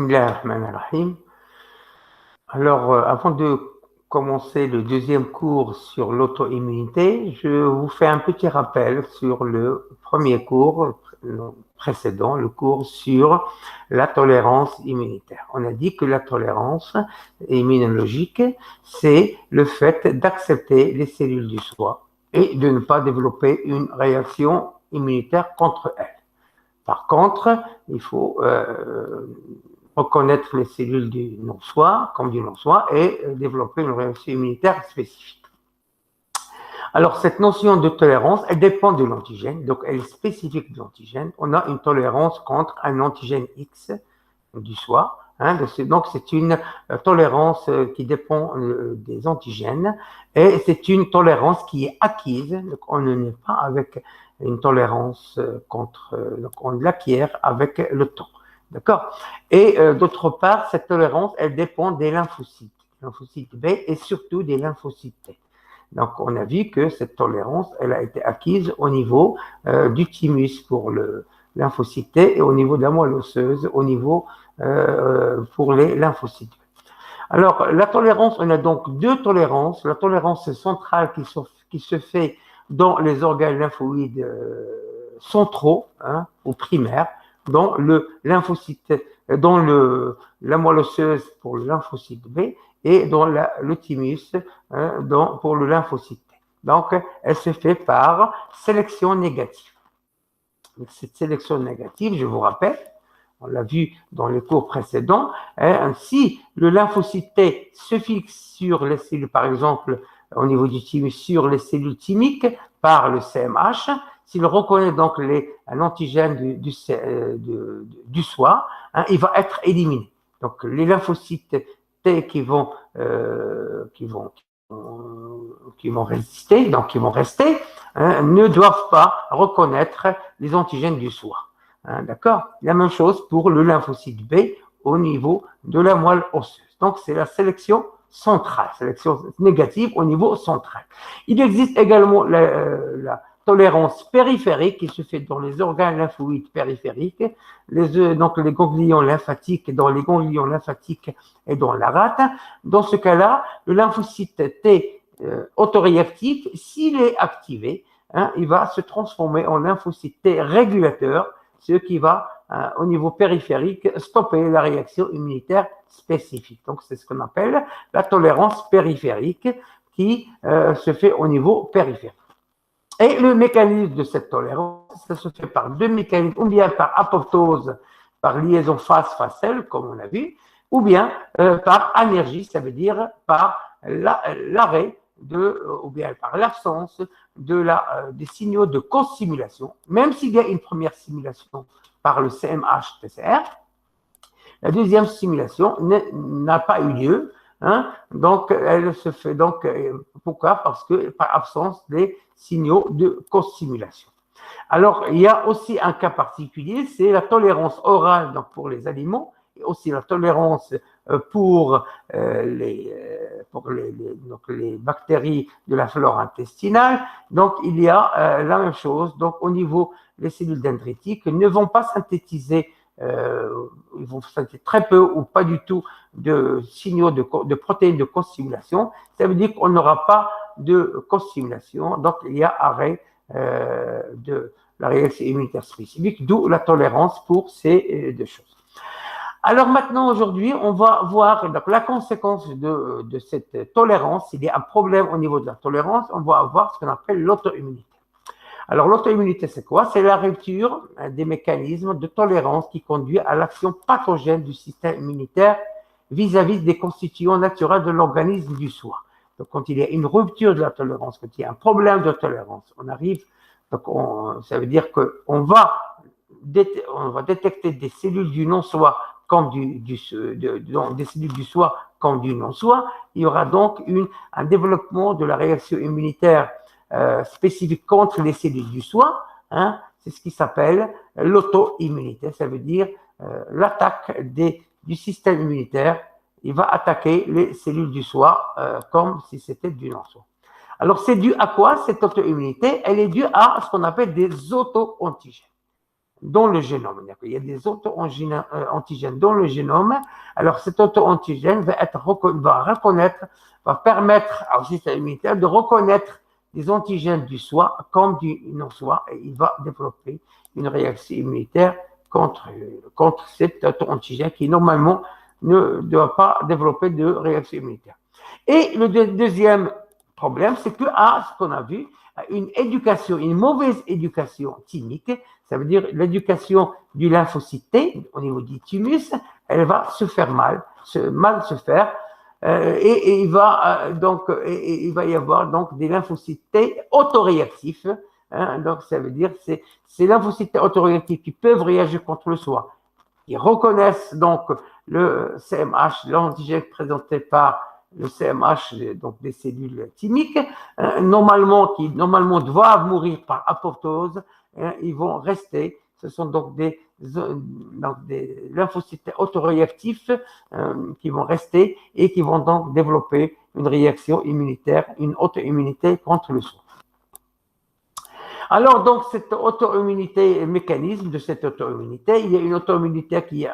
Bismillahirrahmanirrahim. Alors, avant de commencer le deuxième cours sur l'auto-immunité, je vous fais un petit rappel sur le premier cours précédent, le cours sur la tolérance immunitaire. On a dit que la tolérance immunologique, c'est le fait d'accepter les cellules du soi et de ne pas développer une réaction immunitaire contre elles. Par contre, il faut reconnaître les cellules du non-soi comme du non-soi et développer une réaction immunitaire spécifique. Alors, cette notion de tolérance, elle dépend de l'antigène, donc elle est spécifique de l'antigène. On a une tolérance contre un antigène X du soi, donc c'est une tolérance qui dépend des antigènes et c'est une tolérance qui est acquise, donc on ne naît pas avec une tolérance contre, donc on l'acquiert avec le temps. D'accord. Et d'autre part, cette tolérance, elle dépend des lymphocytes B et surtout des lymphocytes T. Donc, on a vu que cette tolérance, elle a été acquise au niveau du thymus pour le lymphocyte T et au niveau de la moelle osseuse, au niveau pour les lymphocytes. Alors, la tolérance, on a donc deux tolérances. La tolérance centrale qui se fait dans les organes lymphoïdes centraux ou primaires, dans le lymphocyte, dans la moelle osseuse pour le lymphocyte B et dans le thymus pour le lymphocyte T. Donc, elle se fait par sélection négative. Cette sélection négative, je vous rappelle, on l'a vu dans les cours précédents, si le lymphocyte T se fixe sur les cellules, par exemple, au niveau du thymus, sur les cellules thymiques par le CMH, s'il reconnaît donc un antigène du soi, il va être éliminé. Donc, les lymphocytes T qui vont résister, donc qui vont rester, ne doivent pas reconnaître les antigènes du soi. D'accord? La même chose pour le lymphocyte B au niveau de la moelle osseuse. Donc, c'est la sélection centrale, sélection négative au niveau central. Il existe également la tolérance périphérique qui se fait dans les organes lymphoïdes périphériques, donc les ganglions lymphatiques, dans les ganglions lymphatiques et dans la rate. Dans ce cas-là, le lymphocyte T autoréactif, s'il est activé, il va se transformer en lymphocyte T régulateur, ce qui va, au niveau périphérique, stopper la réaction immunitaire spécifique. Donc, c'est ce qu'on appelle la tolérance périphérique qui se fait au niveau périphérique. Et le mécanisme de cette tolérance, ça se fait par deux mécanismes, ou bien par apoptose, par liaison phase-phase-cell, comme on a vu, ou bien par anergie, ça veut dire par l'arrêt ou bien par l'absence des signaux de co-stimulation, même s'il y a une première stimulation par le CMH-TCR, la deuxième stimulation n'a pas eu lieu, donc elle se fait donc, pourquoi? Parce que par absence des signaux de co-stimulation. Alors, il y a aussi un cas particulier, c'est la tolérance orale donc pour les aliments, et aussi la tolérance pour les bactéries de la flore intestinale. Donc, il y a la même chose. Donc, au niveau des cellules dendritiques, ne vont pas synthétiser, ils vont synthétiser très peu ou pas du tout de signaux de protéines de co-stimulation. Ça veut dire qu'on n'aura pas de co-stimulation. Donc, il y a arrêt de la réaction immunitaire spécifique, d'où la tolérance pour ces deux choses. Alors maintenant, aujourd'hui, on va voir donc, la conséquence de cette tolérance. S'il y a un problème au niveau de la tolérance, on va avoir ce qu'on appelle l'auto-immunité. Alors l'auto-immunité, c'est quoi? C'est la rupture des mécanismes de tolérance qui conduit à l'action pathogène du système immunitaire vis-à-vis des constituants naturels de l'organisme du soi. Donc quand il y a une rupture de la tolérance, quand il y a un problème de tolérance, on arrive, donc ça veut dire qu'on va détecter des cellules du non-soi comme des cellules du soi comme du non-soi. Il y aura donc un développement de la réaction immunitaire spécifique contre les cellules du soi. C'est ce qui s'appelle l'auto-immunité. Ça veut dire l'attaque du système immunitaire. Il va attaquer les cellules du soi comme si c'était du non-soi. Alors, c'est dû à quoi cette auto-immunité? Elle est due à ce qu'on appelle des auto-antigènes. dans le génome. Il y a des auto-antigènes dans le génome. Alors, cet auto-antigène va permettre au système immunitaire de reconnaître des antigènes du soi comme du non-soi et il va développer une réaction immunitaire contre cet auto-antigène qui normalement ne doit pas développer de réaction immunitaire. Et le deuxième problème, c'est que ce qu'on a vu, une mauvaise éducation thymique, ça veut dire l'éducation du lymphocyte T au niveau du thymus, elle va se faire mal se faire, et il va y avoir donc des lymphocytes T autoréactifs. Donc ça veut dire ces lymphocytes autoréactifs qui peuvent réagir contre le soi, qui reconnaissent donc le CMH, l'antigène présenté par le CMH, donc des cellules thymiques, qui normalement doivent mourir par apoptose, ils vont rester. Ce sont donc des lymphocytes autoréactifs qui vont rester et qui vont donc développer une réaction immunitaire, une auto-immunité contre le soi. Alors, donc, cette auto-immunité, le mécanisme de cette auto-immunité, il y a une auto-immunité qui est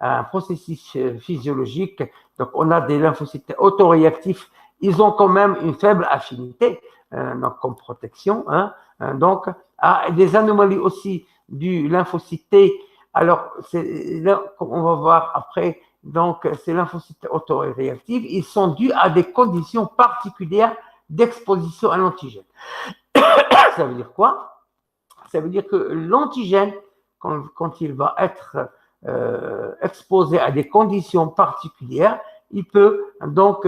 un processus physiologique. Donc, on a des lymphocytes autoréactifs. Ils ont quand même une faible affinité donc, comme protection. Donc, des anomalies aussi du lymphocyte T. Alors, comme on va voir après, donc, ces lymphocytes autoréactifs, ils sont dus à des conditions particulières d'exposition à l'antigène. Ça veut dire quoi? Ça veut dire que l'antigène, quand il va être exposé à des conditions particulières, il peut donc,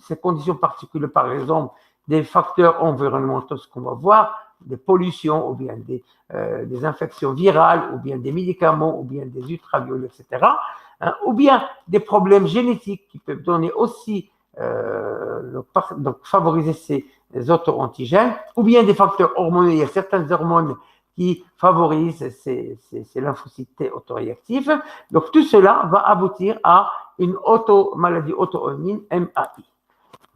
ces conditions particulières, par exemple, des facteurs environnementaux, ce qu'on va voir, des pollutions, ou bien des infections virales, ou bien des médicaments, ou bien des ultraviolets, etc., ou bien des problèmes génétiques qui peuvent donner aussi, donc favoriser ces auto-antigènes, ou bien des facteurs hormonaux. Il y a certaines hormones qui favorisent ces lymphocytes T autoréactifs. Donc, tout cela va aboutir à une maladie auto-immune, MAI.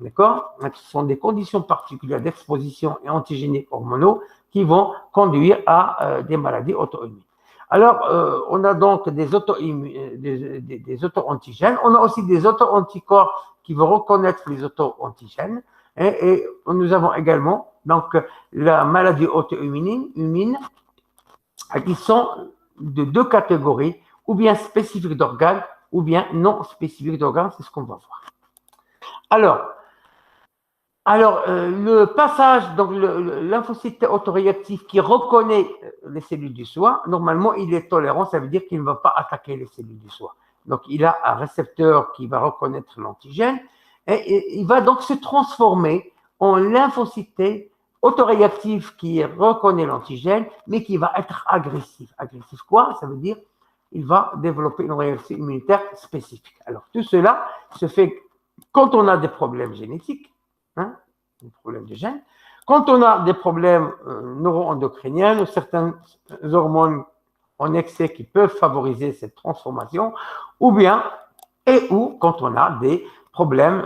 D'accord? Ce sont des conditions particulières d'exposition et antigéniques hormonaux qui vont conduire à des maladies auto-immunes. Alors, on a donc des auto-antigènes. On a aussi des auto-anticorps qui vont reconnaître les auto-antigènes. Et nous avons également donc la maladie auto-immune qui sont de deux catégories, ou bien spécifiques d'organes, ou bien non spécifiques d'organes, c'est ce qu'on va voir. Alors, le passage, donc le lymphocyte autoréactif qui reconnaît les cellules du soi, normalement, il est tolérant, ça veut dire qu'il ne va pas attaquer les cellules du soi. Donc, il a un récepteur qui va reconnaître l'antigène et il va donc se transformer en lymphocyte autoréactif qui reconnaît l'antigène, mais qui va être agressif. Agressif quoi? Ça veut dire qu'il va développer une réaction immunitaire spécifique. Alors, tout cela se fait quand on a des problèmes génétiques, des problèmes de gènes, quand on a des problèmes neuro-endocriniens ou certaines hormones en excès qui peuvent favoriser cette transformation, ou quand on a des problèmes,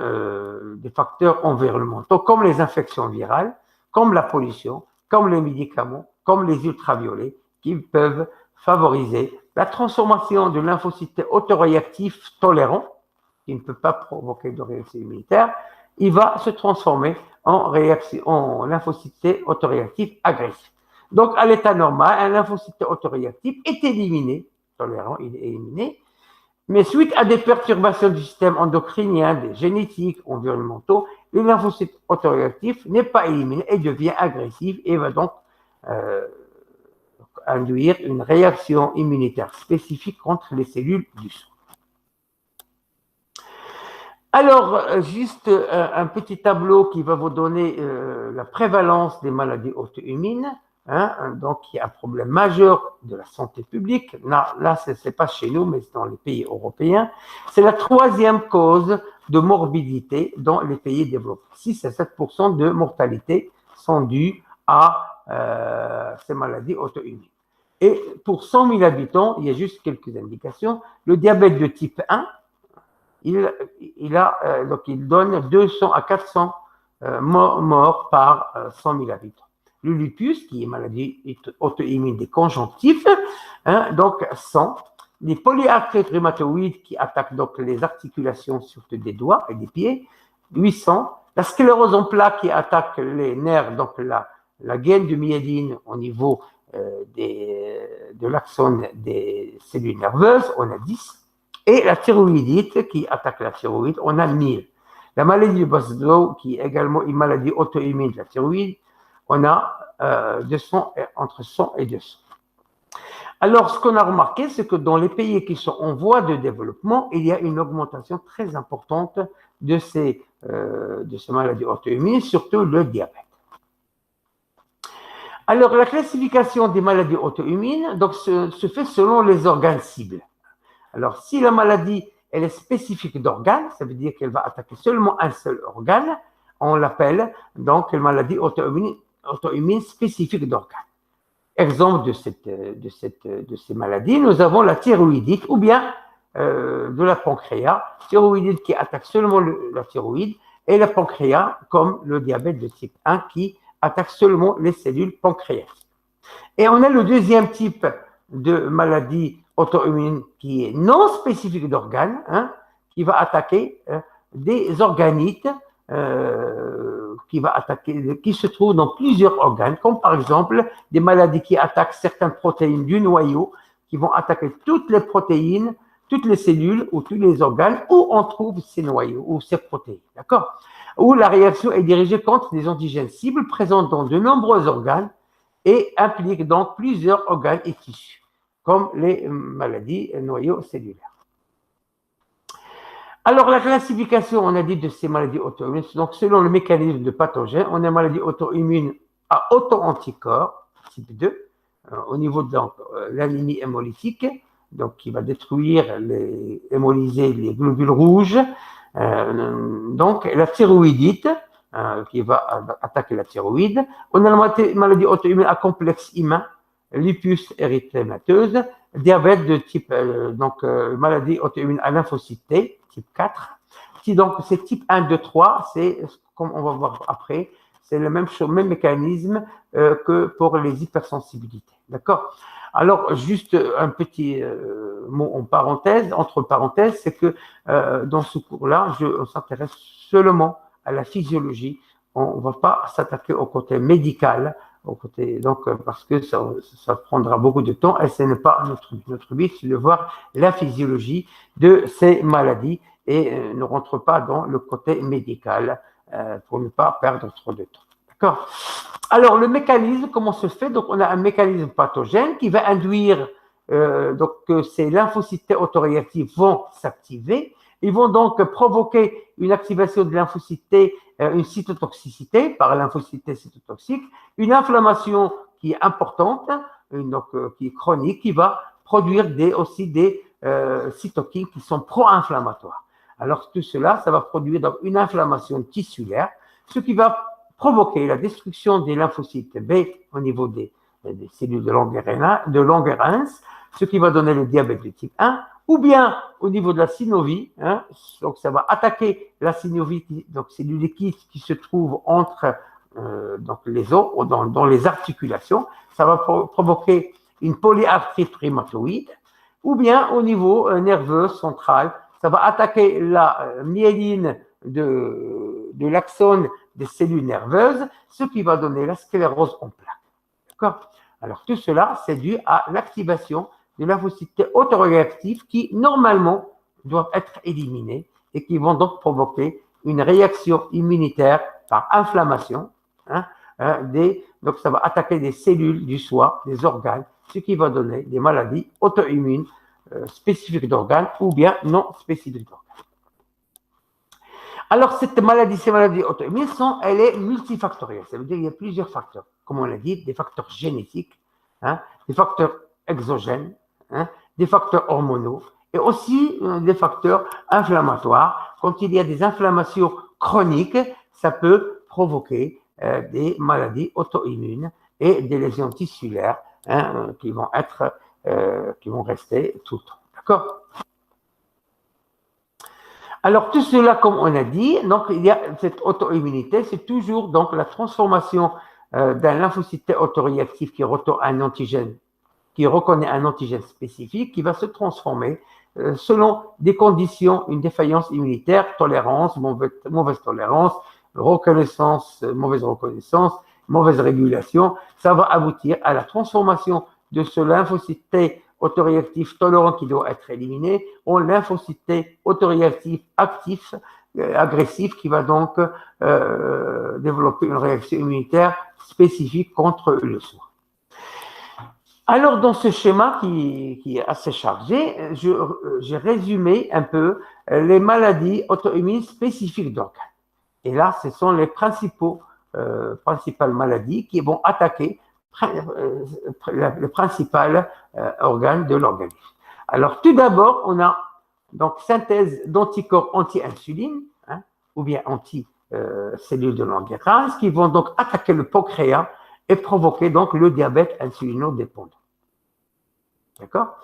des facteurs environnementaux comme les infections virales, comme la pollution, comme les médicaments, comme les ultraviolets, qui peuvent favoriser la transformation de lymphocytes autoréactifs tolérants, qui ne peut pas provoquer de réaction immunitaire, il va se transformer en lymphocyte autoréactif agressif. Donc, à l'état normal, un lymphocyte autoréactif est éliminé, tolérant, il est éliminé, mais suite à des perturbations du système endocrinien, des génétiques, environnementaux, le lymphocyte autoréactif n'est pas éliminé et devient agressif et va donc induire une réaction immunitaire spécifique contre les cellules du soi. Alors, juste un petit tableau qui va vous donner la prévalence des maladies auto-immunes. Donc, il y a un problème majeur de la santé publique. Là ce n'est pas chez nous, mais c'est dans les pays européens. C'est la troisième cause de morbidité dans les pays développés. 6 à 7% de mortalité sont dues à ces maladies auto-immunes. Et pour 100 000 habitants, il y a juste quelques indications. Le diabète de type 1, donc il donne 200 à 400 morts par 100 000 habitants. le lupus, qui est maladie auto-immune des conjonctifs, hein, donc sont les polyarthrite rhumatoïde qui attaquent donc les articulations surtout des doigts et des pieds, 800. La sclérose en plaques qui attaque les nerfs, donc la gaine de myéline au niveau de l'axone des cellules nerveuses, on a 10. Et la thyroïdite qui attaque la thyroïde, on a 1000. La maladie de Boslow, qui est également une maladie auto-immune de la thyroïde, on a 200, entre 100 et 200. Alors, ce qu'on a remarqué, c'est que dans les pays qui sont en voie de développement, il y a une augmentation très importante de ces maladies auto-immunes, surtout le diabète. Alors, la classification des maladies auto-immunes donc, se fait selon les organes cibles. Alors, si la maladie elle est spécifique d'organes, ça veut dire qu'elle va attaquer seulement un seul organe, on l'appelle donc une maladie auto-immune spécifique d'organes. Exemple de ces maladies, nous avons la thyroïdite ou bien de la pancréas, thyroïdite qui attaque seulement la thyroïde, et la pancréas comme le diabète de type 1 qui attaque seulement les cellules pancréatiques. Et on a le deuxième type de maladie auto-immune qui est non spécifique d'organes, hein, qui va attaquer des organites qui se trouvent dans plusieurs organes, comme par exemple des maladies qui attaquent certaines protéines du noyau, qui vont attaquer toutes les protéines, toutes les cellules ou tous les organes où on trouve ces noyaux ou ces protéines, d'accord? Où la réaction est dirigée contre des antigènes cibles présents dans de nombreux organes et impliquent donc plusieurs organes et tissus, comme les maladies noyaux cellulaires. Alors, la classification, on a dit, de ces maladies auto-immunes, donc selon le mécanisme de pathogène, on a une maladie auto-immune à auto-anticorps, type 2, au niveau de l'anémie hémolytique, donc qui va hémolyser les globules rouges. Donc, la thyroïdite, qui va attaquer la thyroïde. On a la maladie auto-immune à complexe humain, lupus érythémateuse, diabète de type, maladie auto-immune à lymphocyte T, type 4. Donc, c'est type 1, 2, 3, c'est, comme on va voir après, c'est le même mécanisme que pour les hypersensibilités. D'accord? Alors, juste un petit mot en parenthèse, entre parenthèses, c'est que dans ce cours-là, on s'intéresse seulement à la physiologie. On ne va pas s'attaquer au côté médical, donc, parce que ça prendra beaucoup de temps et ce n'est pas notre but, c'est de voir la physiologie de ces maladies et ne rentre pas dans le côté médical pour ne pas perdre trop de temps. D'accord? Alors, le mécanisme, comment se fait? Donc, on a un mécanisme pathogène qui va induire que ces lymphocytes autoréactifs vont s'activer. Ils vont donc provoquer une activation de lymphocytes T, une cytotoxicité par lymphocyte cytotoxique, une inflammation qui est importante, qui est chronique, qui va produire aussi des cytokines qui sont pro-inflammatoires. Alors, tout cela, ça va produire donc une inflammation tissulaire, ce qui va provoquer la destruction des lymphocytes B au niveau des cellules de Langerhans, ce qui va donner le diabète de type 1, ou bien au niveau de la synovie, hein, donc ça va attaquer la synovie, donc c'est du liquide qui se trouve entre donc les os, dans les articulations, ça va provoquer une polyarthrite rhumatoïde, ou bien au niveau nerveux central, ça va attaquer la myéline de l'axone des cellules nerveuses, ce qui va donner la sclérose en plaques. D'accord? Alors tout cela, c'est dû à l'activation de lymphocytes autoréactifs qui, normalement, doivent être éliminés et qui vont donc provoquer une réaction immunitaire par inflammation. Donc, ça va attaquer des cellules du foie, des organes, ce qui va donner des maladies auto-immunes spécifiques d'organes ou bien non spécifiques d'organes. Alors, ces maladies auto-immunes, elle est multifactorielle. Ça veut dire qu'il y a plusieurs facteurs. Comme on l'a dit, des facteurs génétiques, des facteurs exogènes, des facteurs hormonaux et aussi des facteurs inflammatoires. Quand il y a des inflammations chroniques, ça peut provoquer des maladies auto-immunes et des lésions tissulaires qui vont rester tout le temps. D'accord? Alors, tout cela, comme on a dit, donc il y a cette auto-immunité, c'est toujours donc la transformation d'un lymphocyte T autoréactif qui reconnaît un antigène spécifique qui va se transformer selon des conditions, une défaillance immunitaire, tolérance, mauvaise tolérance, reconnaissance, mauvaise reconnaissance, mauvaise régulation. Ça va aboutir à la transformation de ce lymphocyte T autoréactif tolérant qui doit être éliminé en lymphocyte T autoréactif actif, agressif, qui va donc développer une réaction immunitaire spécifique contre le soin. Alors, dans ce schéma qui est assez chargé, j'ai résumé un peu les maladies auto-immunes spécifiques d'organes. Et là, ce sont les principales maladies qui vont attaquer le principal organe de l'organisme. Alors, tout d'abord, on a donc synthèse d'anticorps anti-insuline, ou bien anti-cellules de Langerhans, qui vont donc attaquer le pancréas et provoquer donc le diabète insulinodépendant. D'accord?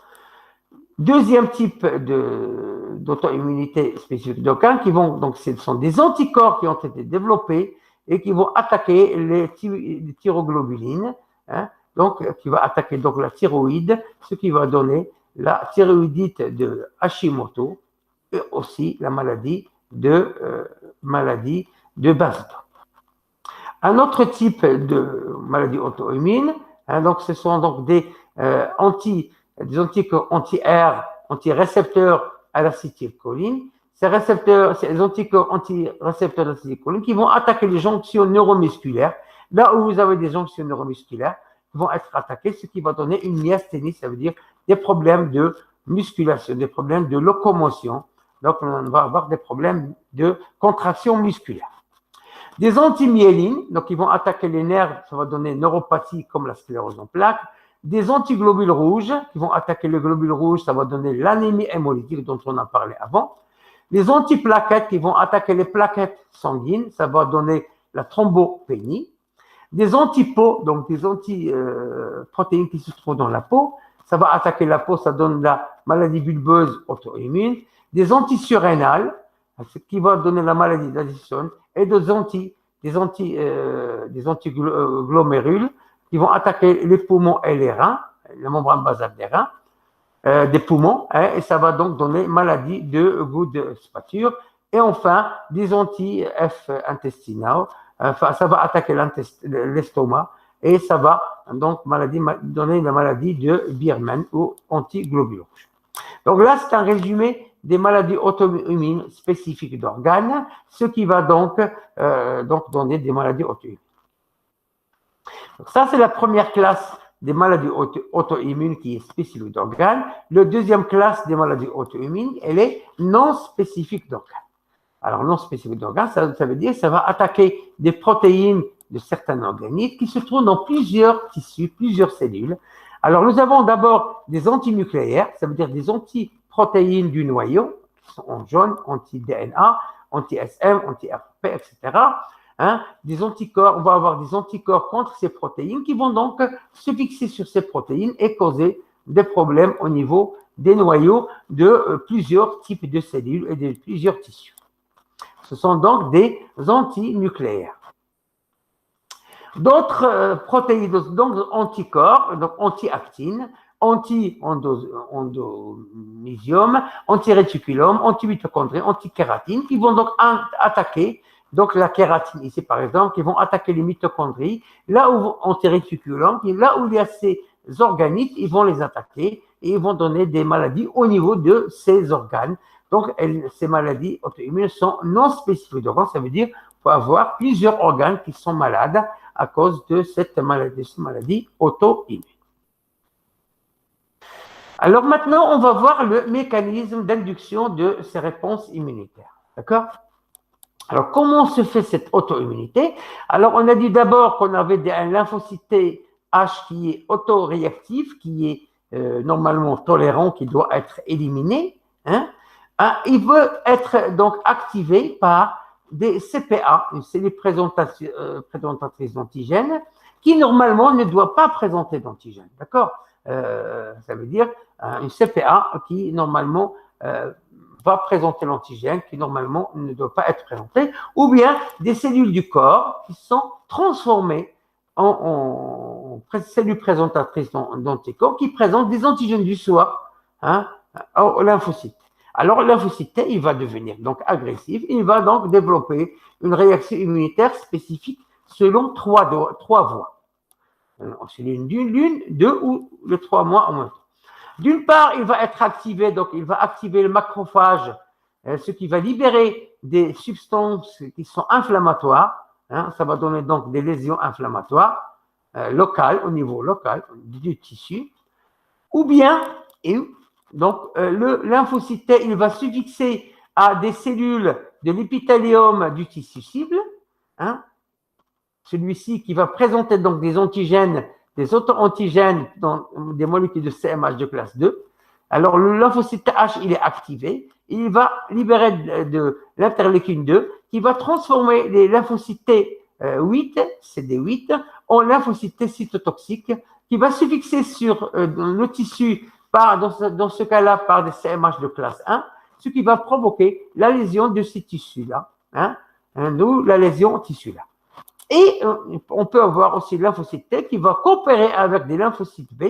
Deuxième type d'auto-immunité spécifique d'organes donc ce sont des anticorps qui ont été développés et qui vont attaquer les thyroglobulines, donc qui va attaquer donc la thyroïde, ce qui va donner la thyroïdite de Hashimoto et aussi la maladie de Basedow. Un autre type de maladie auto-immune, donc ce sont donc des anticorps anti-R, anti-récepteurs à l'acétylcholine. Ces anticorps anti-récepteurs à l'acétylcholine qui vont attaquer les jonctions neuromusculaires. Là où vous avez des jonctions neuromusculaires, vont être attaquées, ce qui va donner une myasthénie, ça veut dire des problèmes de musculation, des problèmes de locomotion. Donc, on va avoir des problèmes de contraction musculaire. Des antimyélines, donc ils vont attaquer les nerfs, ça va donner une neuropathie comme la sclérose en plaques. Des antiglobules rouges, qui vont attaquer les globules rouges, ça va donner l'anémie hémolytique dont on a parlé avant. Les antiplaquettes qui vont attaquer les plaquettes sanguines, ça va donner la thrombopénie. Des antipos, donc des antiprotéines qui se trouvent dans la peau, ça va attaquer la peau, ça donne la maladie bulbeuse auto-immune. Des antisurrénales, ce qui va donner la maladie d'Addison, et des antiglomérules qui vont attaquer les poumons et les reins, la membrane basale des reins, des poumons, et ça va donc donner maladie de Goode-Spature. Et enfin, des anti-F intestinaux, ça va attaquer l'estomac et ça va donc donner la maladie de Biermann ou antiglobules rouges. Donc là, c'est un résumé des maladies auto-immunes spécifiques d'organes, ce qui va donc donner des maladies auto-immunes. Donc ça, c'est la première classe des maladies auto-immunes qui est spécifique d'organes. La deuxième classe des maladies auto-immunes, elle est non spécifique d'organes. Alors, non spécifique d'organes, ça veut dire que ça va attaquer des protéines de certains organismes qui se trouvent dans plusieurs tissus, plusieurs cellules. Alors, nous avons d'abord des antinucléaires, ça veut dire des antiprotéines du noyau, qui sont en jaune, anti-DNA, anti-SM, anti-RP, etc. Des anticorps, on va avoir des anticorps contre ces protéines qui vont donc se fixer sur ces protéines et causer des problèmes au niveau des noyaux de plusieurs types de cellules et de plusieurs tissus. Ce sont donc des antinucléaires. D'autres protéines, donc anticorps, donc anti-actine, anti-endomysium, anti-réticulum, anti-mitochondrie, anti-kératine, qui vont donc attaquer donc la kératine ici par exemple, qui vont attaquer les mitochondries, là où anti-réticulum, là où il y a ces organismes, ils vont les attaquer et ils vont donner des maladies au niveau de ces organes. Donc, ces maladies auto-immunes sont non spécifiques d'organes, ça veut dire qu'il faut avoir plusieurs organes qui sont malades à cause de cette maladie auto-immune. Alors maintenant, on va voir le mécanisme d'induction de ces réponses immunitaires. D'accord? Alors, comment se fait cette auto-immunité? Alors, on a dit d'abord qu'on avait un lymphocyte H qui est autoréactif, qui est normalement tolérant, qui doit être éliminé. Il veut être donc activé par des CPA, une cellule présentatrice d'antigènes, qui normalement ne doit pas présenter d'antigènes. D'accord? Ça veut dire une CPA qui normalement va présenter l'antigène, qui normalement ne doit pas être présenté, ou bien des cellules du corps qui sont transformées cellules présentatrices d'anticorps qui présentent des antigènes du soi, hein, au lymphocyte. Alors, le lymphocyte T, il va devenir donc agressif, il va donc développer une réaction immunitaire spécifique selon trois voies. C'est l'une, deux ou les 3 mois en même temps. D'une part, il va être activé, donc il va activer le macrophage, ce qui va libérer des substances qui sont inflammatoires. Hein, ça va donner donc des lésions inflammatoires locales, au niveau local du tissu. Ou bien, donc le lymphocyte T, il va se fixer à des cellules de l'épithélium du tissu cible. Hein, celui-ci qui va présenter donc des antigènes, des auto-antigènes dans des molécules de CMH de classe 2. Alors, le lymphocyte H, il est activé. Il va libérer de l'interleukine 2 qui va transformer les lymphocytes T8, CD8, en lymphocytes T cytotoxiques qui va se fixer sur le tissu, dans ce cas-là, par des CMH de classe 1, ce qui va provoquer la lésion de ces tissus-là, hein, d'où la lésion tissu-là. Et on peut avoir aussi le lymphocyte T qui va coopérer avec des lymphocytes B,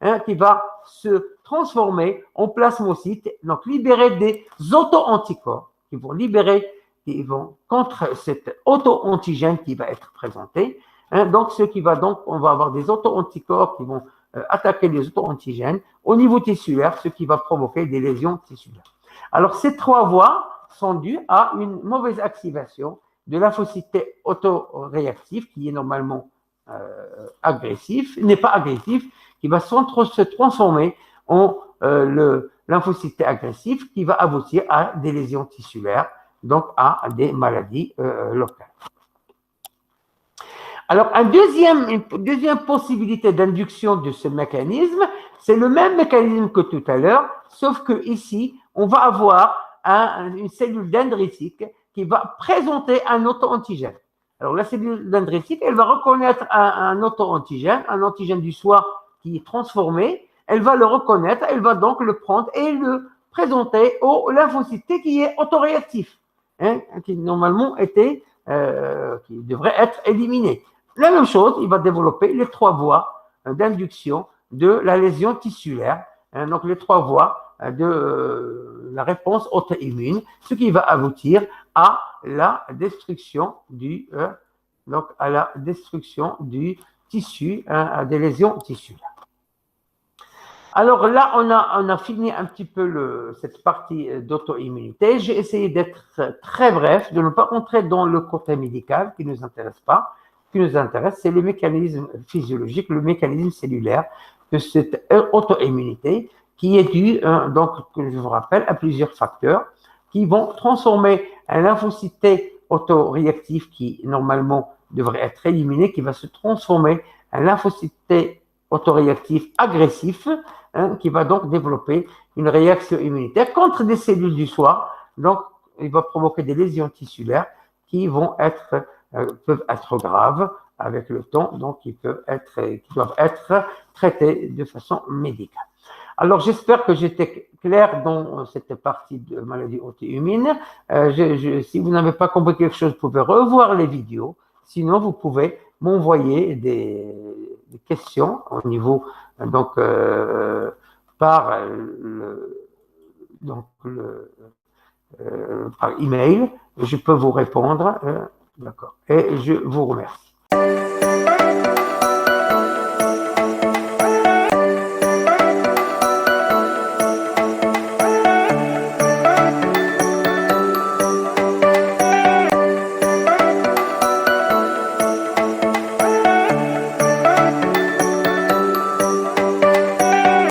hein, qui va se transformer en plasmocytes, donc libérer des auto-anticorps qui vont contre cet auto-antigène qui va être présenté. Hein, donc, on va avoir des auto-anticorps qui vont attaquer les auto-antigènes au niveau tissulaire, ce qui va provoquer des lésions tissulaires. Alors, ces 3 voies sont dues à une mauvaise activation de lymphocyte T autoréactif qui est normalement agressif, n'est pas agressif, qui va se transformer en le lymphocyte T agressif qui va aboutir à des lésions tissulaires, donc à des maladies locales. Alors, une deuxième possibilité d'induction de ce mécanisme, c'est le même mécanisme que tout à l'heure, sauf que ici, on va avoir une cellule dendritique qui va présenter un auto-antigène. Alors, la cellule dendritique, elle va reconnaître un auto-antigène, un antigène du soi qui est transformé. Elle va le reconnaître, elle va donc le prendre et le présenter au lymphocyte T qui est autoréactif, hein, qui normalement qui devrait être éliminé. La même chose, il va développer les 3 voies d'induction de la lésion tissulaire, hein, donc les 3 voies de la réponse auto-immune, ce qui va aboutir à la destruction du tissu, hein, à des lésions tissulaires. Alors là, on a fini un petit peu cette partie d'auto-immunité. J'ai essayé d'être très bref, de ne pas entrer dans le côté médical qui ne nous intéresse pas. Ce qui nous intéresse, c'est le mécanisme physiologique, le mécanisme cellulaire de cette auto-immunité qui est due, donc, je vous rappelle, à plusieurs facteurs qui vont transformer un lymphocyte T autoréactif qui, normalement, devrait être éliminé, qui va se transformer en lymphocyte T autoréactif agressif, hein, qui va donc développer une réaction immunitaire contre des cellules du soi. Donc, il va provoquer des lésions tissulaires qui peuvent être graves avec le temps, donc qui doivent être traités de façon médicale. Alors, j'espère que j'étais clair dans cette partie de maladie auto-immune. Si vous n'avez pas compris quelque chose, vous pouvez revoir les vidéos. Sinon, vous pouvez m'envoyer des questions au niveau, donc, par email. Je peux vous répondre. D'accord. Et je vous remercie.